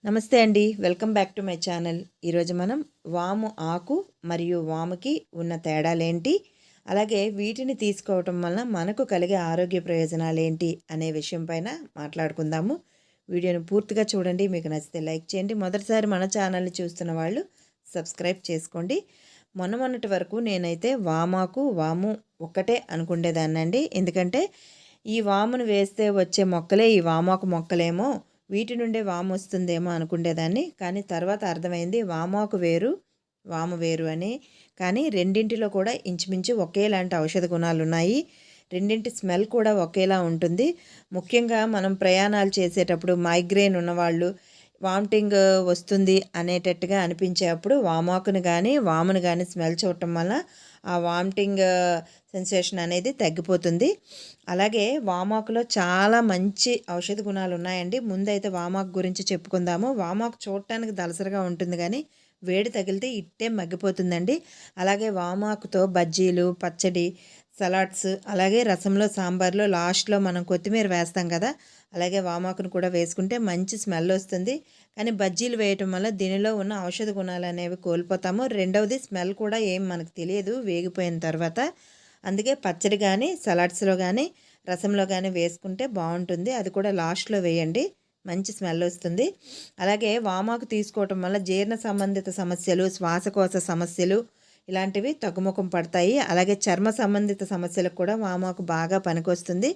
నమస్తే అండి. Welcome back to my channel. ఈరోజు మనం వాము ఆకు మరియు వాముకి ఉన్న తేడాలేంటి, అలాగే వీటిని తీసుకోవటం వలన మనకు కలిగే ఆరోగ్య ప్రయోజనాలేంటి అనే విషయం పైన మాట్లాడుకుందాము. వీడియోని పూర్తిగా చూడండి. మీకు నచ్చితే లైక్ చేయండి. మొదటిసారి మన ఛానల్ని చూస్తున్న వాళ్ళు సబ్స్క్రైబ్ చేసుకోండి. మొన్నటి వరకు నేనైతే వాము ఒక్కటే అనుకునేదాన్నండి. ఎందుకంటే ఈ వామును వేస్తే వచ్చే మొక్కలే ఈ వామాకు మొక్కలేమో, వీటి నుండే వాము వస్తుందేమో అనుకునేదాన్ని. కానీ తర్వాత అర్థమైంది వామాకు వేరు వాము వేరు అని. కానీ రెండింటిలో కూడా ఇంచుమించు ఒకేలాంటి ఔషధ గుణాలు ఉన్నాయి. రెండింటి స్మెల్ కూడా ఒకేలా ఉంటుంది. ముఖ్యంగా మనం ప్రయాణాలు చేసేటప్పుడు మైగ్రేన్ ఉన్నవాళ్ళు వామిటింగ్ వస్తుంది అనేటట్టుగా అనిపించేటప్పుడు వామాకును కానీ వామును కానీ స్మెల్ చూడటం వల్ల ఆ వామిటింగ్ సెన్సేషన్ అనేది తగ్గిపోతుంది. అలాగే వామాకులో చాలా మంచి ఔషధ గుణాలు ఉన్నాయండి. ముందైతే వామాకు గురించి చెప్పుకుందాము. వామాకు చూడటానికి దళసరిగా ఉంటుంది కానీ వేడి తగిలితే ఇట్టే మగ్గిపోతుందండి. అలాగే వామాకుతో బజ్జీలు, పచ్చడి, సలాడ్స్, అలాగే రసంలో, సాంబార్లో లాస్ట్లో మనం కొత్తిమీర వేస్తాం కదా, అలాగే వామాకును కూడా వేసుకుంటే మంచి స్మెల్ వస్తుంది. కానీ బజ్జీలు వేయటం వల్ల దీనిలో ఉన్న ఔషధ గుణాలు అనేవి కోల్పోతాము. రెండవది స్మెల్ కూడా ఏం మనకు తెలియదు వేగిపోయిన తర్వాత. అందుకే పచ్చడి కానీ, సలాడ్స్లో కానీ, రసంలో కానీ వేసుకుంటే బాగుంటుంది. అది కూడా లాస్ట్లో వేయండి, మంచి స్మెల్ వస్తుంది. అలాగే వామాకు తీసుకోవటం వల్ల జీర్ణ సంబంధిత సమస్యలు, శ్వాసకోశ సమస్యలు ఇలాంటివి తగ్గుముఖం పడతాయి. అలాగే చర్మ సంబంధిత సమస్యలకు కూడా వామాకు బాగా పనికొస్తుంది.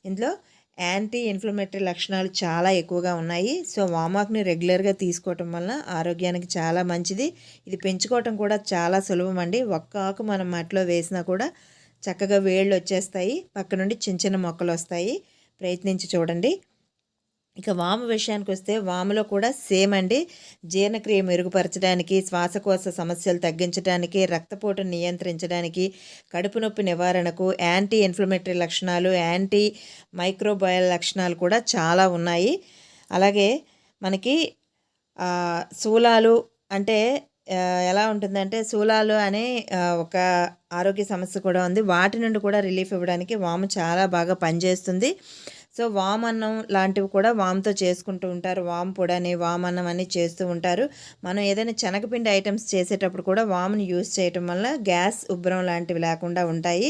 ఇందులో యాంటీ ఇన్ఫ్లమేటరీ లక్షణాలు చాలా ఎక్కువగా ఉన్నాయి. సో వామాకుని రెగ్యులర్గా తీసుకోవటం వల్ల ఆరోగ్యానికి చాలా మంచిది. ఇది పెంచుకోవటం కూడా చాలా సులభం అండి. ఒక్క ఆకు మనం మట్టిలో వేసినా కూడా చక్కగా వేళ్ళు వచ్చేస్తాయి. పక్క నుండి చిన్న చిన్న మొక్కలు వస్తాయి. ప్రయత్నించి చూడండి. ఇక వాము విషయానికి వస్తే వాములో కూడా సేమ్ అండి. జీర్ణక్రియ మెరుగుపరచడానికి, శ్వాసకోశ సమస్యలు తగ్గించడానికి, రక్తపోటును నియంత్రించడానికి, కడుపు నొప్పి నివారణకు, యాంటీ ఇన్ఫ్లమేటరీ లక్షణాలు, యాంటీ మైక్రోబయల్ లక్షణాలు కూడా చాలా ఉన్నాయి. అలాగే మనకి శూలాలు అంటే ఎలా ఉంటుందంటే, శూలాలు అనే ఒక ఆరోగ్య సమస్య కూడా ఉంది. వాటి నుండి కూడా రిలీఫ్ ఇవ్వడానికి వాము చాలా బాగా పనిచేస్తుంది. సో వామన్నం లాంటివి కూడా వాముతో చేసుకుంటూ ఉంటారు. వాము పొడని, వామన్నం అని చేస్తూ ఉంటారు. మనం ఏదైనా శనగపిండి ఐటమ్స్ చేసేటప్పుడు కూడా వాముని యూజ్ చేయటం వల్ల గ్యాస్, ఉబ్బరం లాంటివి లేకుండా ఉంటాయి.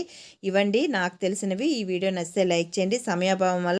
ఇవండి నాకు తెలిసినవి. ఈ వీడియో నచ్చితే లైక్ చేయండి. సమయాభావం వల్ల